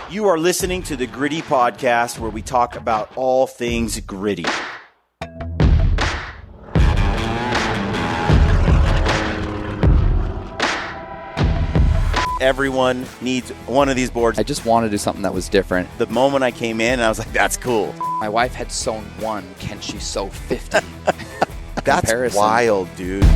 You are listening to the Gritty Podcast, where we talk about all things gritty. Everyone needs one of these boards. I just wanted to do something that was different. The moment I came in, I was like, that's cool. My wife had sewn 1. Can she sew 50? That's Comparison. wild, dude.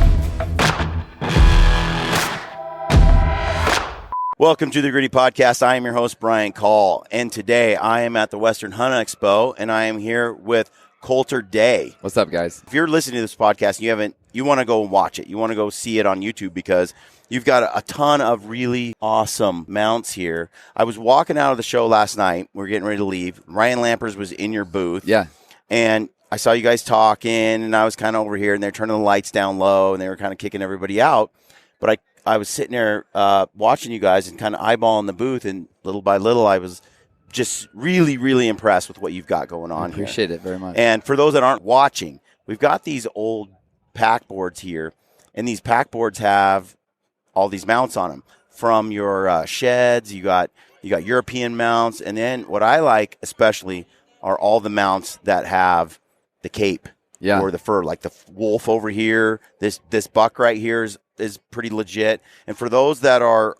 Welcome to the Gritty Podcast. I am your host, Brian Call, and today I am at the Western Hunt Expo, and I am here with Colter Day. What's up, guys? If you're listening to this podcast and you want to go and watch it, you want to go see it on YouTube because you've got a ton of really awesome mounts here. I was walking out of the show last night. We were getting ready to leave. Ryan Lampers was in your booth. Yeah. And I saw you guys talking, and I was kind of over here, and they're turning the lights down low, and they were kind of kicking everybody out. But I was sitting there watching you guys and kind of eyeballing the booth, and little by little, I was just really, really impressed with what you've got going on here. Appreciate it very much. And for those that aren't watching, we've got these old pack boards here, and these pack boards have all these mounts on them. From your sheds, you got European mounts, and then what I like especially are all the mounts that have the cape or the fur, like the wolf over here. This buck right here is pretty legit. And for those that are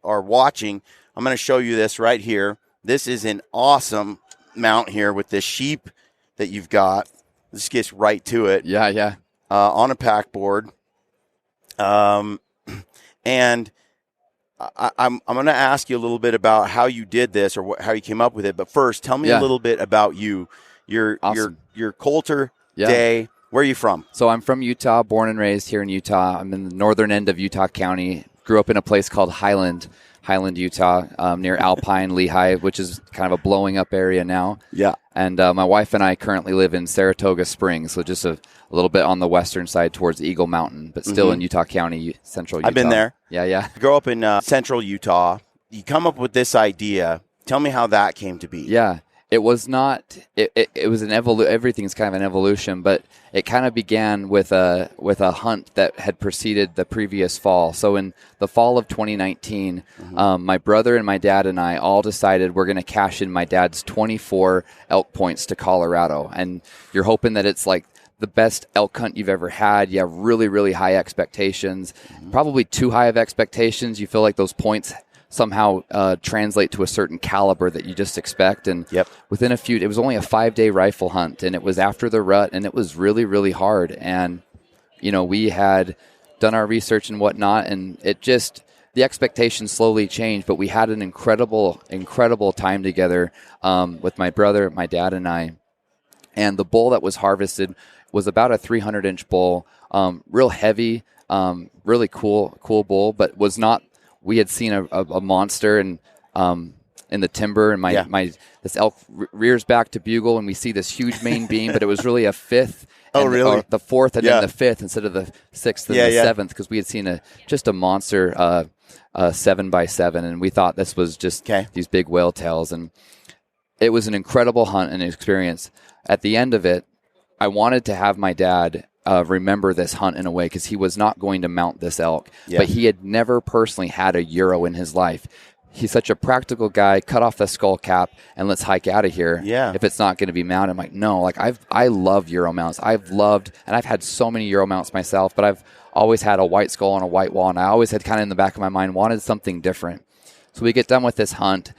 watching, I'm going to show you this right here. This is an awesome mount here with this sheep that you've got. This gets right to it. Yeah. On a pack board. And I'm going to ask you a little bit about how you did this or how you came up with it. But first, tell me a little bit about you. Your Colter Day. Where are you from? So I'm from Utah, born and raised here in Utah. I'm in the northern end of Utah County. Grew up in a place called Highland, Utah, near Alpine, Lehigh, which is kind of a blowing up area now. Yeah. And my wife and I currently live in Saratoga Springs, so just a little bit on the western side towards Eagle Mountain, but still in Utah County, central Utah. I've been there. Yeah. You grow up in central Utah. You come up with this idea. Tell me how that came to be. Yeah. It was not. It was an evolution. Everything's kind of an evolution, but it kind of began with a hunt that had preceded the previous fall. So in the fall of 2019, my brother and my dad and I all decided we're going to cash in my dad's 24 elk points to Colorado, and you're hoping that it's like the best elk hunt you've ever had. You have really, really high expectations, probably too high of expectations. You feel like those points somehow translate to a certain caliber that you just expect. And within it was only a 5-day rifle hunt, and it was after the rut, and it was really, really hard. And, we had done our research and whatnot, and the expectations slowly changed, but we had an incredible, incredible time together with my brother, my dad, and I. And the bull that was harvested was about a 300-inch bull, real heavy, really cool bull, but was not. We had seen a monster in the timber, and this elk rears back to bugle, and we see this huge main beam, but it was really a fifth. Really? The fourth and then the fifth instead of the sixth and the seventh, because we had seen just a monster 7x7, and we thought this was just these big whale tails, and it was an incredible hunt and experience. At the end of it, I wanted to have my dad remember this hunt in a way, because he was not going to mount this elk, but he had never personally had a Euro in his life. He's such a practical guy. Cut off the skull cap and let's hike out of here. Yeah. If it's not going to be mounted, I'm like, no. Like I love Euro mounts. I've had so many Euro mounts myself, but I've always had a white skull on a white wall, and I always had kind of in the back of my mind wanted something different. So we get done with this hunt.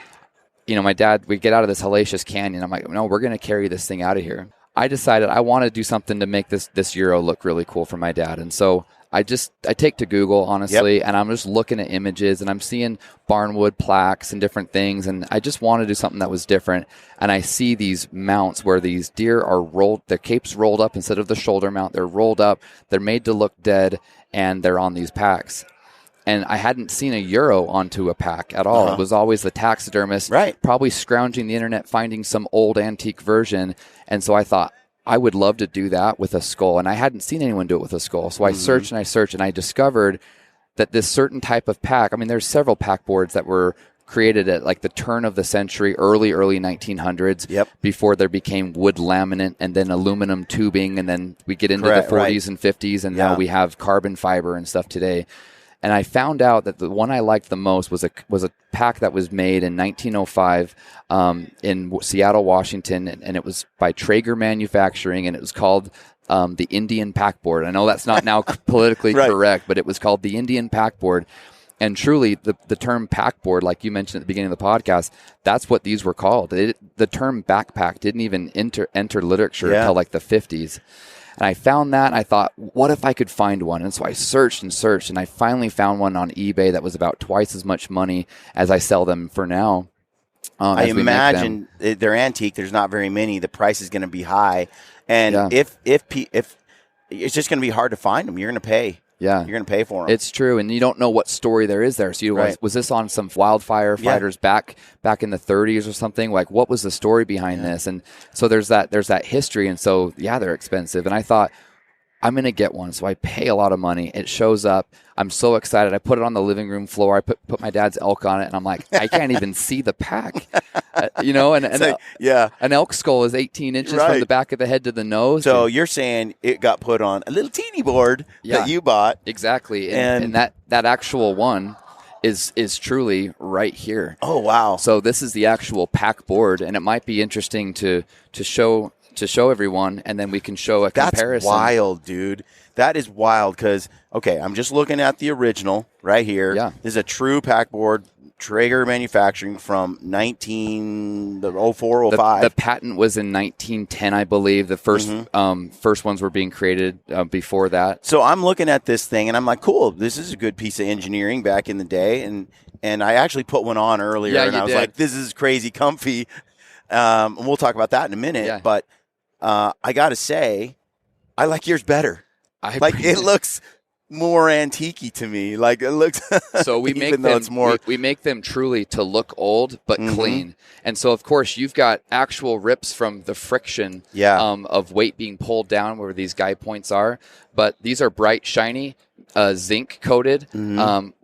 My dad, we get out of this hellacious canyon. I'm like, no, we're going to carry this thing out of here. I decided I want to do something to make this Euro look really cool for my dad. And so I take to Google, honestly, and I'm just looking at images, and I'm seeing barnwood plaques and different things, and I just want to do something that was different. And I see these mounts where these deer are rolled, their cape's rolled up instead of the shoulder mount. They're rolled up, they're made to look dead, and they're on these packs. And I hadn't seen a Euro onto a pack at all. It was always the taxidermist, probably scrounging the internet, finding some old antique version. And so I thought, I would love to do that with a skull. And I hadn't seen anyone do it with a skull. So I searched, and I discovered that this certain type of pack, there's several pack boards that were created at like the turn of the century, early 1900s, before there became wood laminate and then aluminum tubing. And then we get into the 40s and 50s, and now we have carbon fiber and stuff today. And I found out that the one I liked the most was a pack that was made in 1905 in Seattle, Washington, and it was by Traeger Manufacturing, and it was called the Indian Packboard. I know that's not now politically right. correct, but it was called the Indian Packboard. And truly, the term packboard, like you mentioned at the beginning of the podcast, that's what these were called. The term backpack didn't even enter literature until like the 50s. And I found that, and I thought, what if I could find one? And so I searched and searched, and I finally found one on eBay that was about twice as much money as I sell them for now. I imagine they're antique. There's not very many. The price is going to be high. And if it's just going to be hard to find them, you're going to pay. Yeah. You're going to pay for them. It's true. And you don't know what story there is there. So was this on some wildfire fighters back in the 30s or something? Like, what was the story behind this? And so there's that history. And so, they're expensive. And I thought, I'm going to get one. So I pay a lot of money. It shows up. I'm so excited. I put it on the living room floor. I put my dad's elk on it. And I'm like, I can't even see the pack. An elk skull is 18 inches from the back of the head to the nose. So you're saying it got put on a little teeny board that you bought. Exactly. And that actual one is truly right here. Oh, wow. So this is the actual pack board. And it might be interesting to show everyone, and then we can show a comparison. That's wild, dude. That is wild because, I'm just looking at the original right here. Yeah. This is a true packboard, Traeger Manufacturing from 1904, 05. The patent was in 1910, I believe. The first first ones were being created before that. So I'm looking at this thing, and I'm like, cool, this is a good piece of engineering back in the day. And I actually put one on earlier, and I was like, this is crazy comfy. And we'll talk about that in a minute. Yeah. But I got to say, I like yours better. It looks more antique-y to me. Like it looks. So we make them. We make them truly to look old but clean. And so of course you've got actual rips from the friction of weight being pulled down where these guy points are. But these are bright, shiny, zinc coated.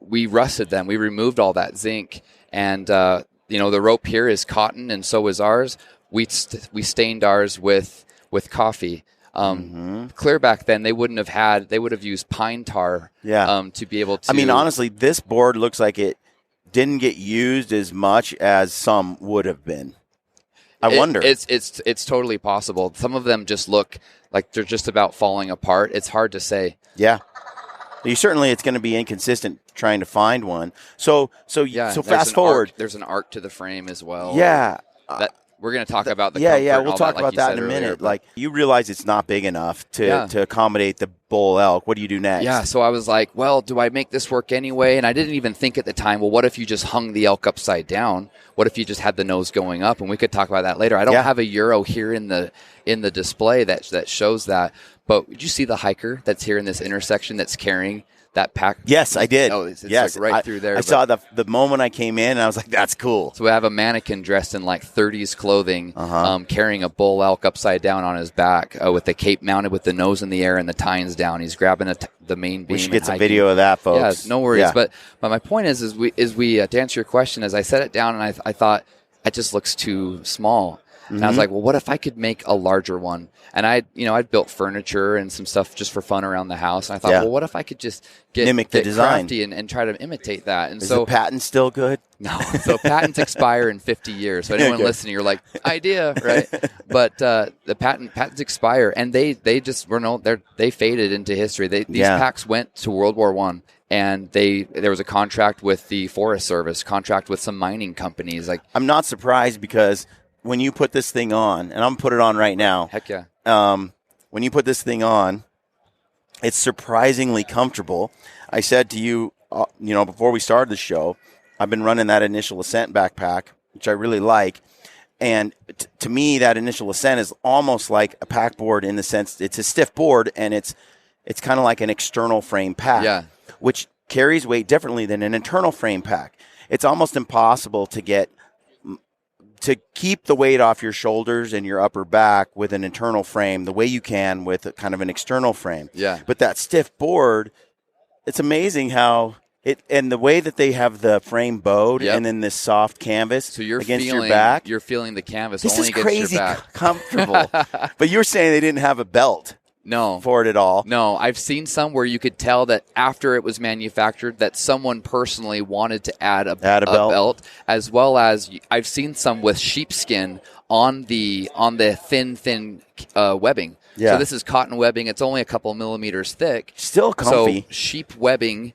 We rusted them. We removed all that zinc, and the rope here is cotton, and so is ours. We stained ours with coffee. Clear back then, they would have used pine tar to be able to. I mean, honestly, this board looks like it didn't get used as much as some would have been. I wonder. It's totally possible. Some of them just look like they're just about falling apart. It's hard to say. Yeah. It's going to be inconsistent trying to find one. So fast forward. There's an arc to the frame as well. Yeah. We're going to talk about the comfort. Yeah, we'll talk about that in a minute. Like, you realize it's not big enough to accommodate the bull elk. What do you do next? Yeah, so I was like, well, do I make this work anyway? And I didn't even think at the time, well, what if you just hung the elk upside down? What if you just had the nose going up? And we could talk about that later. I don't have a Euro here in the display that shows that. But did you see the hiker that's here in this intersection that's carrying that pack? Yes, I did. Oh, it's like right through there. I saw the moment I came in, and I was like, that's cool. So we have a mannequin dressed in like 30s clothing, carrying a bull elk upside down on his back with the cape mounted with the nose in the air and the tines down. He's grabbing the main beam. We should get some video of that, folks. Yeah, no worries. Yeah. But my point is we to answer your question, as I set it down, and I thought it just looks too small. And I was like, well, what if I could make a larger one? And I'd built furniture and some stuff just for fun around the house. And I thought, well, what if I could just mimic the design, crafty and try to imitate that? And is the patent still good? No. So patents expire in 50 years. So anyone listening, you're like, idea, right? But the patents expire, and they just they faded into history. These packs went to World War I. And there was a contract with the Forest Service, contract with some mining companies. Like, I'm not surprised because when you put this thing on, and I'm going to put it on right now. Heck yeah. When you put this thing on, it's surprisingly comfortable. I said to you, before we started the show, I've been running that Initial Ascent backpack, which I really like. And to me, that Initial Ascent is almost like a pack board in the sense it's a stiff board, and it's kind of like an external frame pack, which carries weight differently than an internal frame pack. It's almost impossible to keep the weight off your shoulders and your upper back with an internal frame the way you can with kind of an external frame. Yeah. But that stiff board, it's amazing how and the way that they have the frame bowed and then this soft canvas against your back. You're feeling the canvas this only is against crazy your back. Comfortable. But you're saying they didn't have a belt. for it at all. No, I've seen some where you could tell that after it was manufactured that someone personally wanted to add a belt, as well as I've seen some with sheepskin on the thin webbing. Yeah. So this is cotton webbing. It's only a couple millimeters thick. Still comfy. So sheep webbing,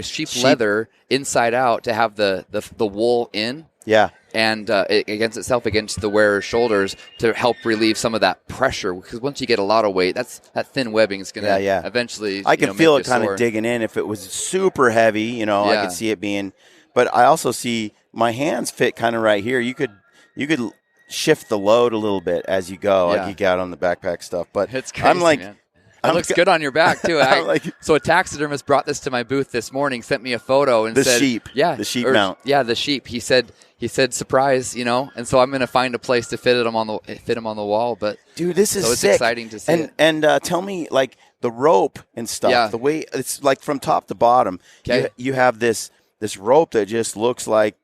sheep leather inside out to have the wool in. Yeah. And against the wearer's shoulders to help relieve some of that pressure. Because once you get a lot of weight, that thin webbing is going to eventually. I can feel it kind of digging in. If it was super heavy, I could see it being. But I also see my hands fit kind of right here. You could shift the load a little bit as you go, like you got on the backpack stuff. But it's crazy, I'm like. Man. It looks good on your back, too. So a taxidermist brought this to my booth this morning, sent me a photo and said... the sheep mount. Yeah, the sheep. He said, surprise, and so I'm going to find a place to fit him on the wall. But dude, this is so it's sick. Exciting to see. And tell me, like, the rope and stuff, the way it's like from top to bottom, you have this rope that just looks like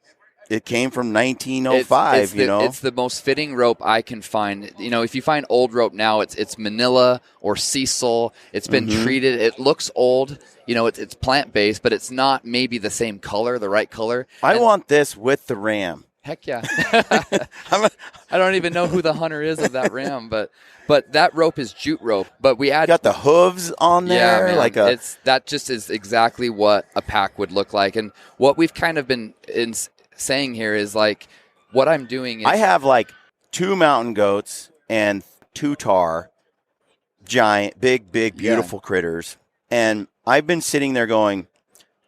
it came from 1905, It's the most fitting rope I can find. If you find old rope now, it's Manila or Cecil. It's been treated. It looks old. It's plant-based, but it's not maybe the same color, the right color. I want this with the ram. Heck yeah. I don't even know who the hunter is of that ram, but that rope is jute rope. But we add got the hooves on there. Yeah, man. That just is exactly what a pack would look like. And what we've kind of been saying here is like what I'm doing is I have like 2 mountain goats and 2 tar, giant, big, beautiful critters. And I've been sitting there going,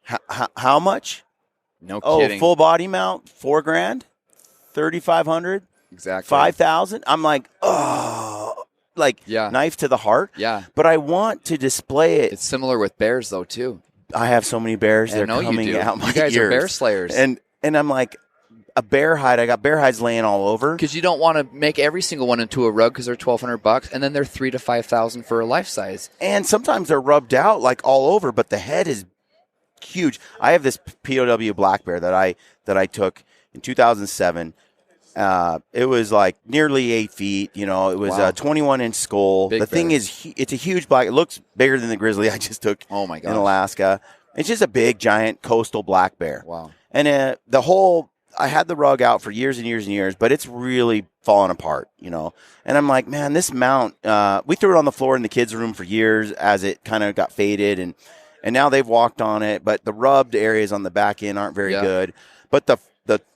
how much? No kidding. Full body mount, $4,000, $3,500, exactly, $5,000. I'm like, knife to the heart. Yeah. But I want to display it. It's similar with bears though too. I have so many bears. They're coming out my ears. You guys are bear slayers. And I'm like, a bear hide. I got bear hides laying all over. Because you don't want to make every single one into a rug because they're $1,200, and then they're $3,000 to $5,000 for a life size. And sometimes they're rubbed out like all over, but the head is huge. I have this POW black bear that I took in 2007. It was like nearly 8 feet. It was a 21-inch skull. Big the thing bear. it's a huge black. It looks bigger than the grizzly I just took. Oh my gosh. In Alaska. It's just a big, giant coastal black bear. Wow. And I had the rug out for years and years and years, but it's really fallen apart, And I'm like, man, this mount, we threw it on the floor in the kids' room for years as it kind of got faded, and now they've walked on it, but the rubbed areas on the back end aren't very good. But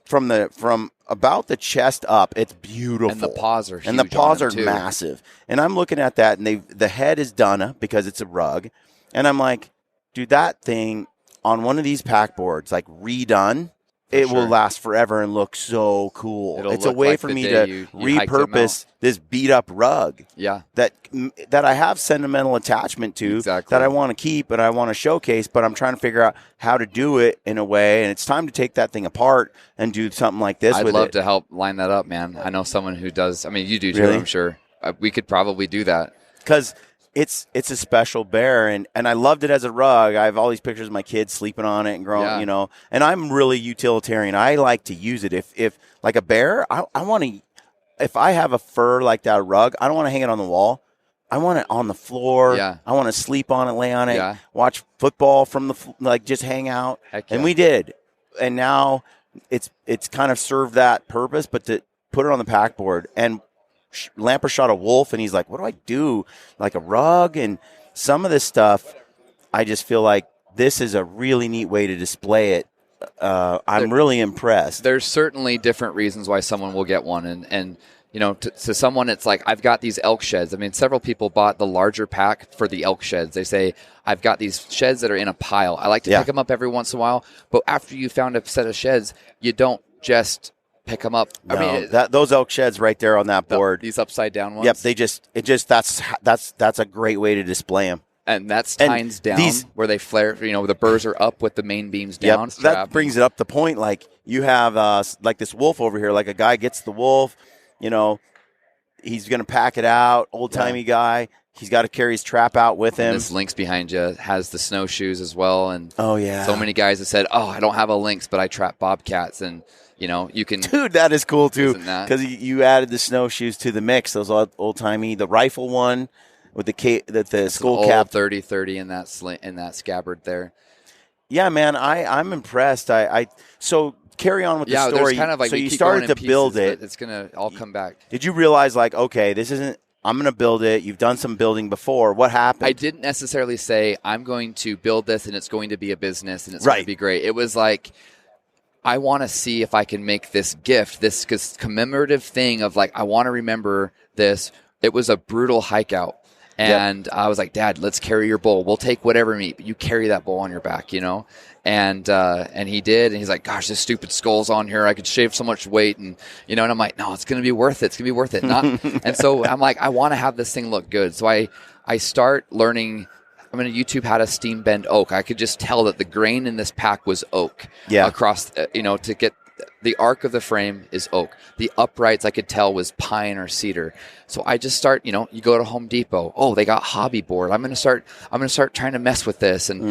from about the chest up, it's beautiful. And the paws are huge. And the paws are too. massive. And I'm looking at that, and the head is done because it's a rug. And I'm like, dude, that thing on one of these pack boards, like redone, it will last forever and look so cool. It's a way for me to repurpose this beat up rug. Yeah. That I have sentimental attachment to, that I want to keep and I want to showcase, but I'm trying to figure out how to do it in a way, and it's time to take that thing apart and do something like this with it. I'd love to help line that up, man. I know someone who does. I mean, you do too, really? I'm sure. We could probably do that. Because it's a special bear, and I loved it as a rug. I have all these pictures of my kids sleeping on it and growing, and I'm really utilitarian. I like to use it. If like a bear, I want to, if I have a fur like that rug, I don't want to hang it on the wall. I want it on the floor. Yeah. I want to sleep on it, lay on it, Yeah. watch football from just hang out. Heck yeah. And we did. And now it's kind of served that purpose, but to put it on the pack board. And Lamper shot a wolf, and he's like, what do I do? Like a rug? And some of this stuff, I just feel like this is a really neat way to display it. I'm really impressed. There's certainly different reasons why someone will get one. And to someone, it's like, I've got these elk sheds. I mean, several people bought the larger pack for the elk sheds. They say, I've got these sheds that are in a pile. I like to pick them up every once in a while. But after you found a set of sheds, you don't just pick them up. No, I mean, those elk sheds right there on that board. These upside down ones. Yep, that's a great way to display them. And that's tines down where they flare. The burrs are up with the main beams down. Yep, that brings it up the point. Like you have like this wolf over here. Like a guy gets the wolf, he's going to pack it out. Old timey guy. He's got to carry his trap out with him. And this lynx behind you has the snowshoes as well. And so many guys have said, I don't have a lynx, but I trap bobcats. And you can. Dude, that is cool too. Because you added the snowshoes to the mix. Those old timey, the rifle one. with the skull cap. cap 30-30 in that scabbard there. Yeah, man, I'm impressed. So carry on with the story. Kind of like so you started to build it. It's gonna all come back. Did you realize, like, okay, this isn't? I'm going to build it. You've done some building before. What happened? I didn't necessarily say I'm going to build this and it's going to be a business and it's going to be great. It was like, I want to see if I can make this gift, this commemorative thing of like, I want to remember this. It was a brutal hike out. And I was like, Dad, let's carry your bowl. We'll take whatever meat, but you carry that bowl on your back, you know? And he did. And he's like, gosh, this stupid skull's on here. I could shave so much weight. And, you know, and I'm like, no, it's going to be worth it. It's going to be worth it. And so I'm like, I want to have this thing look good. So I start learning. I'm going to YouTube how to steam bend oak. I could just tell that the grain in this pack was oak across, to get the arc of the frame is oak. The uprights I could tell was pine or cedar. So I just start, you go to Home Depot. Oh, they got hobby board. I'm going to start trying to mess with this. And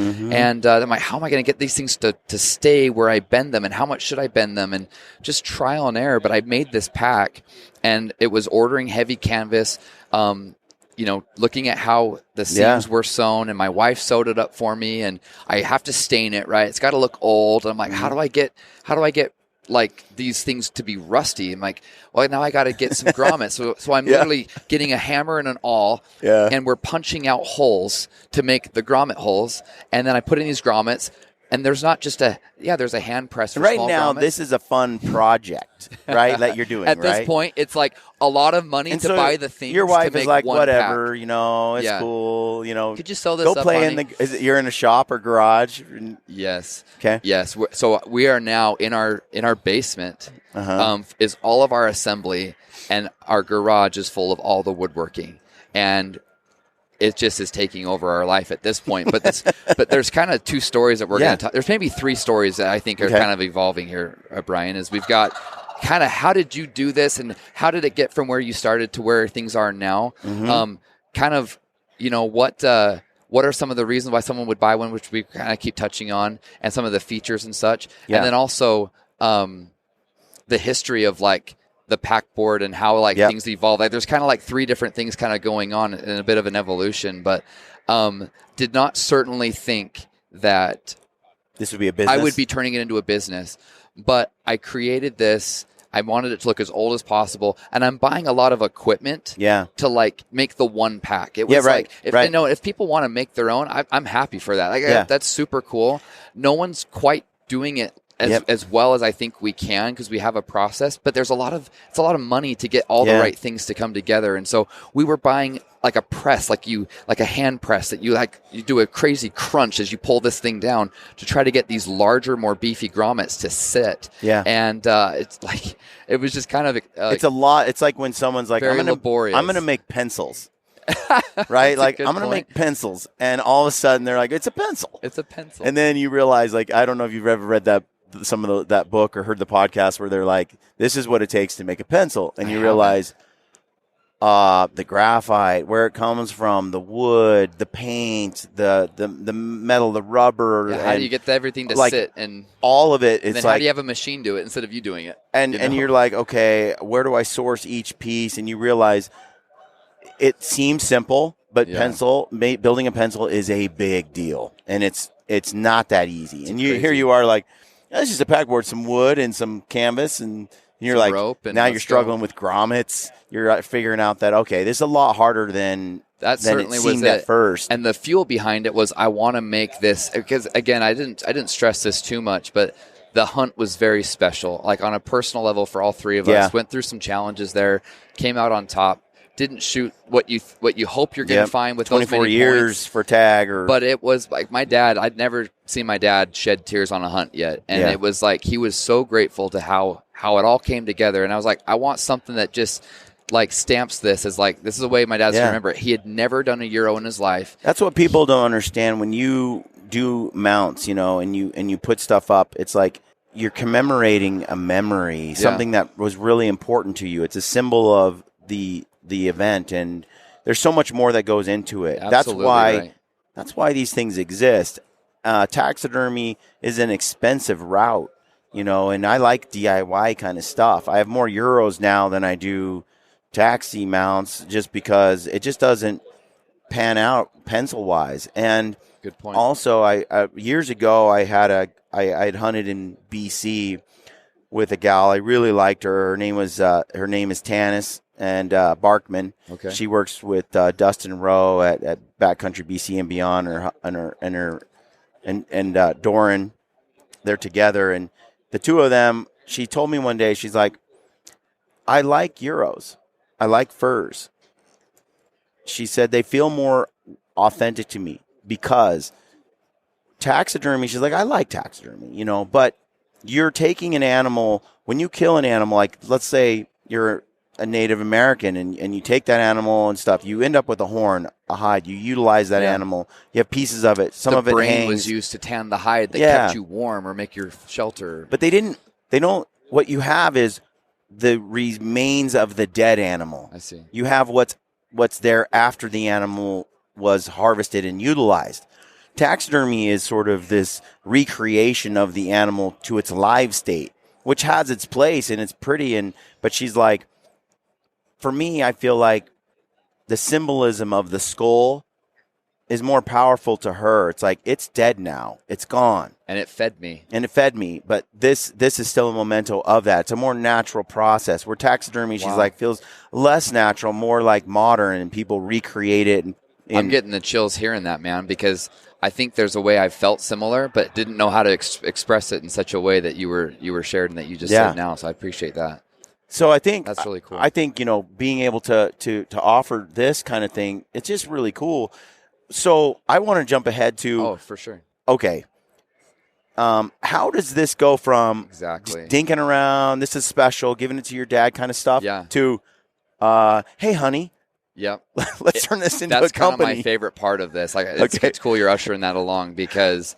I'm like, how am I going to get these things to stay where I bend them? And how much should I bend them? And just trial and error. But I made this pack and it was ordering heavy canvas, looking at how the seams were sewn, and my wife sewed it up for me, and I have to stain it, right? It's got to look old. And I'm like, how do I get like these things to be rusty? I'm like, well, now I got to get some grommets. So I'm literally getting a hammer and an awl, and we're punching out holes to make the grommet holes. And then I put in these grommets, and there's not just there's a hand press for right small now. grommets. This is a fun project, right? That you're doing at this point. It's like a lot of money to buy the things. Your wife to make is like, one whatever, pack. it's cool. Could you sew this go up, play honey? You're in a shop or garage. Yes. Okay. Yes. So we are now in our basement. Is all of our assembly, and our garage is full of all the woodworking, and it just is taking over our life at this point. But there's kind of two stories that we're going to talk. There's maybe three stories that I think are kind of evolving here, Brian. Is we've got kind of how did you do this, and how did it get from where you started to where things are now? What are some of the reasons why someone would buy one, which we kind of keep touching on, and some of the features and such, and then also the history of like the pack board and how things evolve. Like there's kind of like three different things kind of going on in a bit of an evolution, but did not certainly think that this would be a business. I would be turning it into a business, but I created this. I wanted it to look as old as possible, and I'm buying a lot of equipment to like make the one pack. It was if people want to make their own, I'm happy for that. That's super cool. No one's quite doing it as well as I think we can, because we have a process, but it's a lot of money to get all the right things to come together. And so we were buying like a press, like a hand press that you do a crazy crunch as you pull this thing down to try to get these larger, more beefy grommets to sit. And it's like, it was just kind of it's a lot. It's like when someone's like, I'm going to make pencils. Right? Like, I'm going to make pencils. And all of a sudden they're like, it's a pencil. It's a pencil. And then you realize, like, I don't know if you've ever read that book or heard the podcast where they're like, this is what it takes to make a pencil. And you realize the graphite, where it comes from, the wood, the paint, the metal, the rubber. How do you get everything to sit? And all of it. And then how do you have a machine do it instead of you doing it? And you're like, okay, where do I source each piece? And you realize it seems simple, but building a pencil is a big deal. And it's not that easy. And here you are like, it's just a pack board, some wood and some canvas, and you're some like, rope, and now you're struggling with grommets. You're figuring out that, okay, this is a lot harder than certainly it seemed was at first. And the fuel behind it was, I want to make this, because again, I didn't stress this too much, but the hunt was very special. Like on a personal level for all three of us, went through some challenges there, came out on top. Didn't shoot what you hope you're going to find with 24 those many years points. For tag, but it was like my dad. I'd never seen my dad shed tears on a hunt yet, and it was like he was so grateful to how it all came together. And I was like, I want something that just like stamps this as like, this is the way my dad's going to remember it. He had never done a Euro in his life. That's what people don't understand when you do mounts, and you put stuff up. It's like you're commemorating a memory, something that was really important to you. It's a symbol of the event, and there's so much more that goes into it. Absolutely that's why these things exist. Taxidermy is an expensive route, and I like DIY kind of stuff. I have more Euros now than I do taxi mounts, just because it just doesn't pan out pencil wise. And good point. Also, I years ago I had hunted in BC with a gal. I really liked her. Her name is Tanis and Barkman. Okay. She works with Dustin Rowe at Backcountry BC and Beyond. And Doran, they're together, and the two of them. She told me one day, she's like, I like Euros. I like furs. She said they feel more authentic to me because taxidermy, she's like, I like taxidermy, but you're taking an animal, when you kill an animal, like let's say you're a Native American and you take that animal and stuff, you end up with a horn, a hide, you utilize that animal, you have pieces of it, some of it hangs. The brain was used to tan the hide that kept you warm or make your shelter. But what you have is the remains of the dead animal. I see. You have what's there after the animal was harvested and utilized. Taxidermy is sort of this recreation of the animal to its live state, which has its place and it's pretty. But she's like, for me, I feel like the symbolism of the skull is more powerful to her. It's like, it's dead now. It's gone. And it fed me. But this is still a memento of that. It's a more natural process. Where taxidermy, she's like, feels less natural, more like modern, and people recreate it. I'm getting the chills hearing that, man, because I think there's a way I felt similar, but didn't know how to express it in such a way that you were shared and that you just said now. So I appreciate that. So I think that's really cool. I think, being able to offer this kind of thing, it's just really cool. So I want to jump ahead to. Oh, for sure. Okay. How does this go from dinking around, this is special, giving it to your dad kind of stuff, to, hey, honey, yep, let's turn this into a company? That's kind of my favorite part of this. Like, it's cool you're ushering that along because,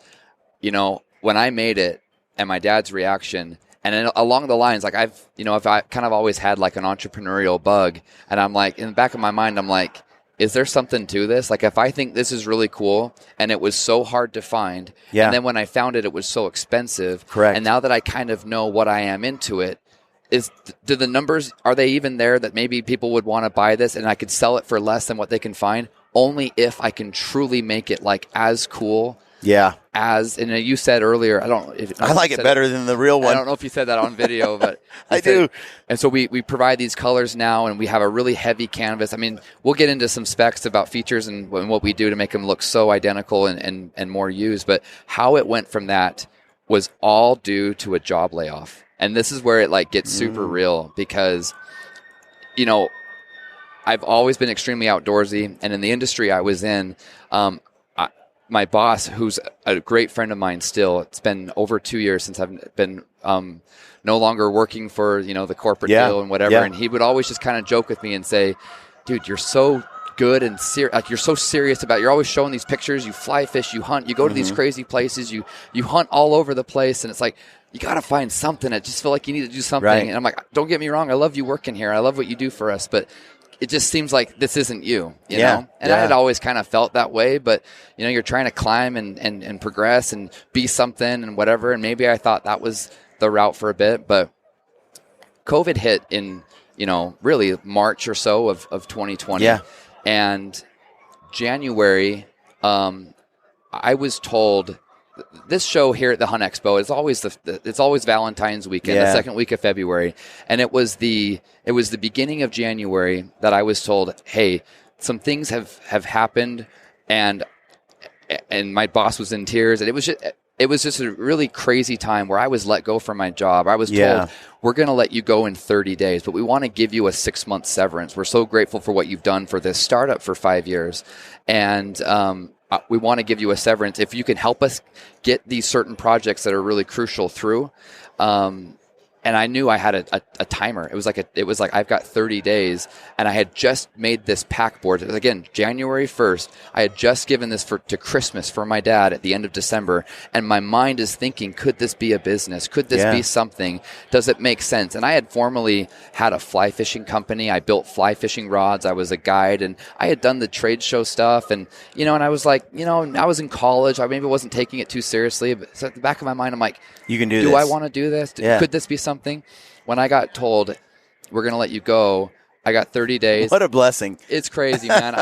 when I made it and my dad's reaction, and then along the lines, like I've kind of always had like an entrepreneurial bug, and I'm like, in the back of my mind, I'm like, is there something to this? Like, if I think this is really cool and it was so hard to find, and then when I found it, it was so expensive. Correct. And now that I kind of know what I am into it, do the numbers, are they even there that maybe people would want to buy this and I could sell it for less than what they can find? Only if I can truly make it like as cool. Yeah. And you said earlier, I like it better than the real one. I don't know if you said that on video, but I do. And so we provide these colors now, and we have a really heavy canvas. I mean, we'll get into some specs about features and what we do to make them look so identical and more used. But how it went from that was all due to a job layoff. And this is where it like gets super real because, I've always been extremely outdoorsy, and in the industry I was in, my boss, who's a great friend of mine still, it's been over 2 years since I've been no longer working for, the corporate deal and whatever. Yeah. And he would always just kind of joke with me and say, dude, you're so good and you're so serious about it. You're always showing these pictures. You fly fish, you hunt, you go to these crazy places, you hunt all over the place. And it's like, you got to find something. I just feel like you need to do something. Right. And I'm like, don't get me wrong. I love you working here. I love what you do for us. But it just seems like this isn't you know? And I had always kind of felt that way, but, you're trying to climb and progress and be something and whatever. And maybe I thought that was the route for a bit, but COVID hit in, really March or so of 2020. Yeah. And January, I was told this show here at the Hunt Expo is always it's always Valentine's weekend, the second week of February, and it was the beginning of January that I was told, hey, some things have happened, and my boss was in tears, and it was just a really crazy time where I was let go from my job. I was told, we're going to let you go in 30 days, but we want to give you a 6-month severance. We're so grateful for what you've done for this startup for 5 years, and we want to give you a severance if you can help us get these certain projects that are really crucial through. And I knew I had a timer. It was like I've got 30 days, and I had just made this pack board. Again, January 1st, I had just given this to Christmas for my dad at the end of December, and my mind is thinking, could this be a business? Could this be something? Does it make sense? And I had formerly had a fly fishing company. I built fly fishing rods. I was a guide, and I had done the trade show stuff, and and I was like, I was in college. I maybe wasn't taking it too seriously, but so at the back of my mind, I'm like, you can do I want to do this? Could this be something? When I got told we're going to let you go, I got 30 days. What a blessing. It's crazy, man.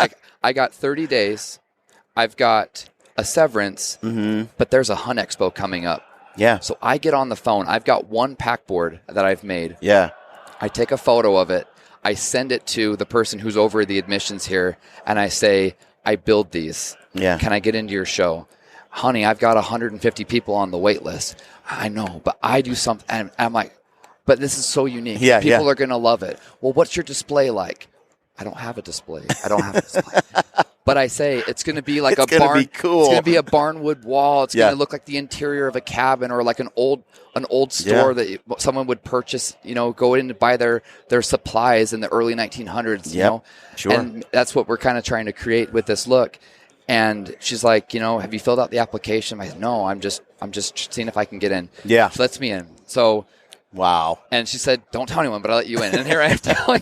I got 30 days. I've got a severance, but there's a Hunt Expo coming up. Yeah. So I get on the phone. I've got one pack board that I've made. Yeah. I take a photo of it. I send it to the person who's over the admissions here, and I say, I build these. Yeah. Can I get into your show? Honey, I've got 150 people on the wait list. I know, but I do something. And I'm like, but this is so unique. Yeah, people are going to love it. Well, what's your display like? I don't have a display. But I say it's going to be like it's a barn. Cool. It's going to be a barnwood wall. It's going to look like the interior of a cabin or like an old store that someone would purchase. Go in to buy their supplies in the early 1900s. You know, sure. And that's what we're kind of trying to create with this look. And she's like, have you filled out the application? I said, no, I'm just seeing if I can get in. Yeah, she lets me in. So. Wow. And she said, don't tell anyone, but I'll let you in. And here I am telling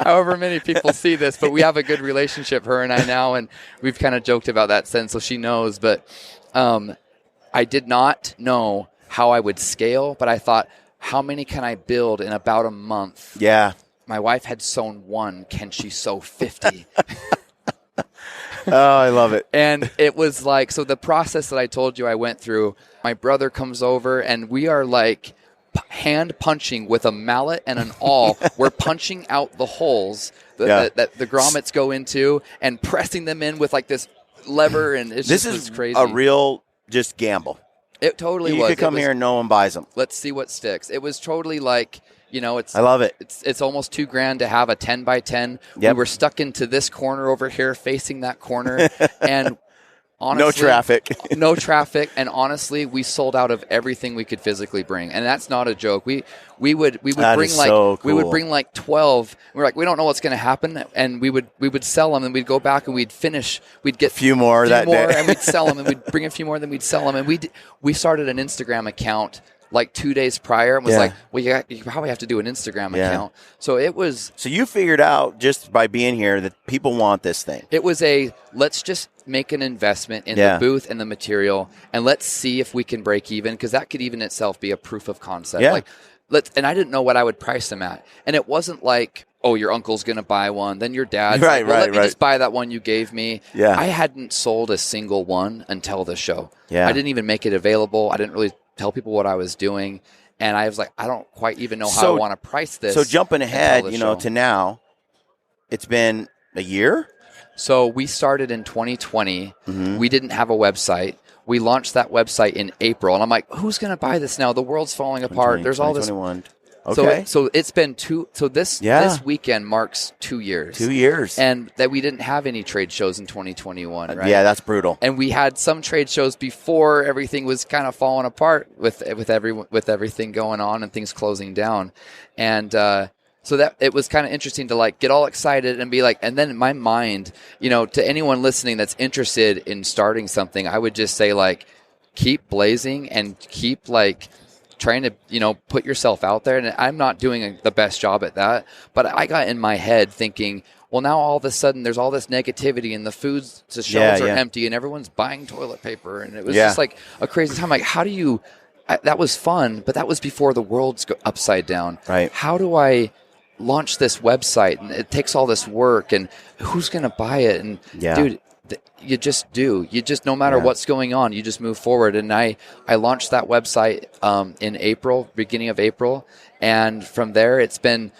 however many people see this, but we have a good relationship, her and I now, and we've kind of joked about that since, so she knows. But I did not know how I would scale, but I thought, how many can I build in about a month? Yeah. My wife had sewn 1. Can she sew 50? Oh, I love it. And it was like, so the process that I told you I went through, my brother comes over, and we are like, hand punching with a mallet and an awl. We're punching out the holes that the grommets go into and pressing them in with like this lever, and this is crazy. A real just gamble. It totally was. You could come here and no one buys them. Let's see what sticks. It was totally like, it's. I love it. It's almost $2,000 to have a 10 by 10. Yep. We were stuck into this corner over here, facing that corner, and. Honestly, no traffic, and honestly, we sold out of everything we could physically bring, and that's not a joke. We would bring we would bring like 12. We're like, we don't know what's going to happen, and we would sell them, and we'd go back and we'd finish. We'd get a few more day, and we'd sell them, and we'd bring a few more, then we'd sell them, and we started an Instagram account like 2 days prior, and was like, well, you probably have to do an Instagram account. So it was. So you figured out just by being here that people want this thing. It was let's just make an investment in the booth and the material, and let's see if we can break even, because that could even itself be a proof of concept. Yeah. And I didn't know what I would price them at, and it wasn't like, oh, your uncle's going to buy one, then your dad's let me just buy that one you gave me. Yeah. I hadn't sold a single one until the show. Yeah. I didn't even make it available. I didn't really tell people what I was doing, and I was like, I don't quite even know how I want to price this. So jumping ahead, to now, it's been a year. So we started in 2020. Mm-hmm. We didn't have a website. We launched that website in April, and I'm like, who's going to buy this now? The world's falling apart. There's all this. Okay. So it's been this weekend marks 2 years. 2 years. And that we didn't have any trade shows in 2021, right? Yeah, that's brutal. And we had some trade shows before everything was kind of falling apart with everything going on and things closing down. And so that it was kind of interesting to like get all excited and be like, and then in my mind, to anyone listening that's interested in starting something, I would just say like, keep blazing and keep like trying to, put yourself out there. And I'm not doing the best job at that, but I got in my head thinking, well, now all of a sudden there's all this negativity and the foods, the shelves are empty and everyone's buying toilet paper. And it was just like a crazy time. Like, how do you, that was fun, but that was before the world's upside down. Right. How do I launch this website? And it takes all this work, and who's going to buy it? And dude, you just do. You just, no matter what's going on, you just move forward. And I launched that website in April, beginning of April. And from there, it's been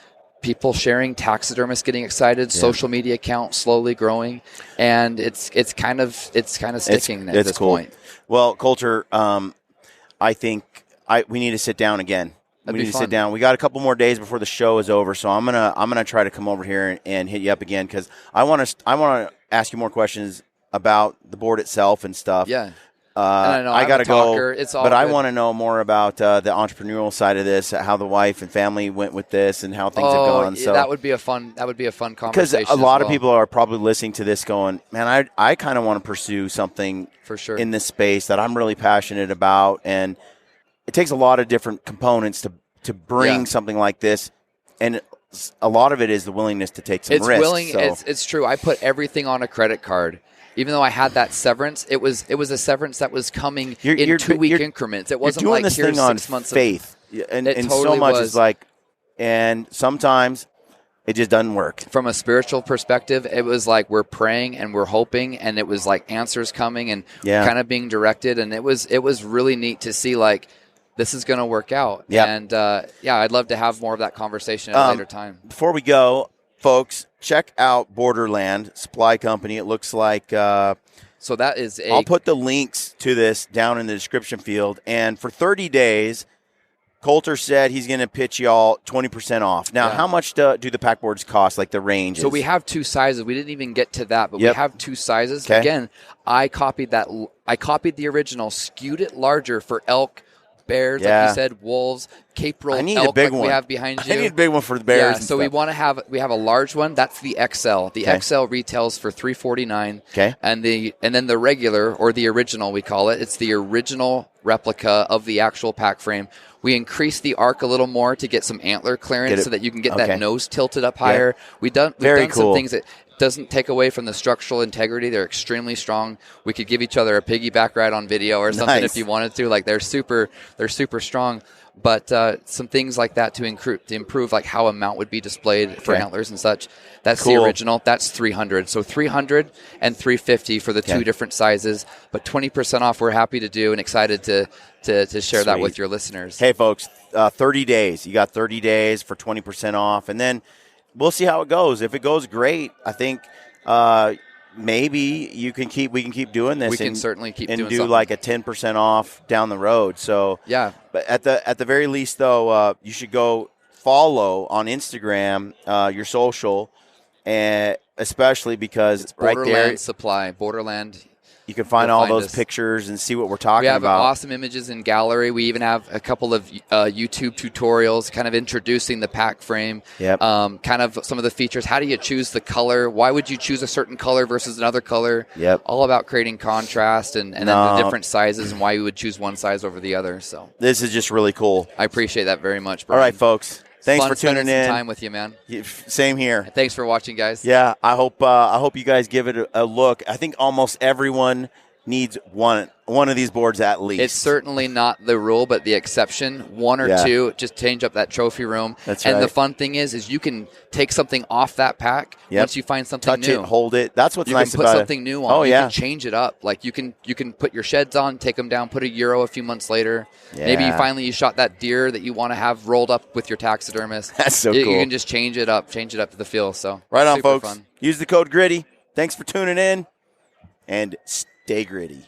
people sharing, taxidermists getting excited, social media account slowly growing. And it's kind of sticking at this point. Well, Colter, I think we need to sit down again. We need to sit down. We got a couple more days before the show is over, so I'm gonna try to come over here and hit you up again, because I want to ask you more questions about the board itself and stuff. Yeah. I got to go, but I want to know more about the entrepreneurial side of this, how the wife and family went with this, and how things have gone. So that would be a fun conversation. Because a lot of people are probably listening to this, going, "Man, I kind of want to pursue something for sure in this space that I'm really passionate about," and it takes a lot of different components to bring something like this, and a lot of it is the willingness to take some risks. It's true. I put everything on a credit card. Even though I had that severance, it was a severance that was coming in 2 week increments. It wasn't like, here's 6 months faith. And totally so much is like, and sometimes It just doesn't work. From a spiritual perspective, it was like we're praying and we're hoping, and it was like answers coming and kind of being directed. And it was really neat to see, like, this is going to work out. Yep. And, I'd love to have more of that conversation at a later time. Before we go, folks, check out Borderland Supply Company. It looks like so that is I'll put the links to this down in the description field. And for 30 days, Colter said he's going to pitch y'all 20% off. Now, how much do the pack boards cost, like the ranges? So we have 2 sizes. We didn't even get to that, but we have 2 sizes. Okay. Again, I copied the original, skewed it larger for elk, bears, like you said, wolves, cape-rolled elk, like we have behind you. I need a big one for the bears. Yeah, so we have a large one. That's the XL. The XL retails for $349. Okay. And then the regular, or the original, we call it. It's the original replica of the actual pack frame. We increased the arc a little more to get some antler clearance so that you can get that nose tilted up higher. We've done some things that doesn't take away from the structural integrity. They're extremely strong. We could give each other a piggyback ride on video or something if you wanted to. Like, they're super strong. But some things like that to improve like how a mount would be displayed for antlers and such. That's the original. That's $300. So $300 and $350 for the 2 different sizes. But 20% off we're happy to do, and excited to share that with your listeners. Hey, folks, 30 days. You got 30 days for 20% off. And then we'll see how it goes. If it goes great, I think maybe we can keep doing this. We can certainly keep doing and do something. like a 10% off down the road. So but at the very least, though, you should go follow on Instagram your social, and especially because it's right Borderland there, Supply, Borderland. You can find all those pictures and see what we're talking about. We have awesome images in gallery. We even have a couple of YouTube tutorials kind of introducing the pack frame, kind of some of the features. How do you choose the color? Why would you choose a certain color versus another color? All about creating contrast and then the different sizes and why you would choose one size over the other. So this is just really cool. I appreciate that very much, Brian. All right, folks. Thanks for tuning in. Some time with you, man. Same here. Thanks for watching, guys. Yeah, I hope you guys give it a look. I think almost everyone needs one of these boards at least. It's certainly not the rule, but the exception. 1 or 2, just change up that trophy room. That's and right. the fun thing is you can take something off that pack once you find something Touch new. Touch it, hold it. That's what's nice about it. You can put something new on. You can change it up. Like you can put your sheds on, take them down, put a Euro a few months later. Yeah. Maybe you shot that deer that you want to have rolled up with your taxidermist. That's so cool. You can just change it up to the feel. So right on, super folks. Fun. Use the code GRITTY. Thanks for tuning in, and stay gritty.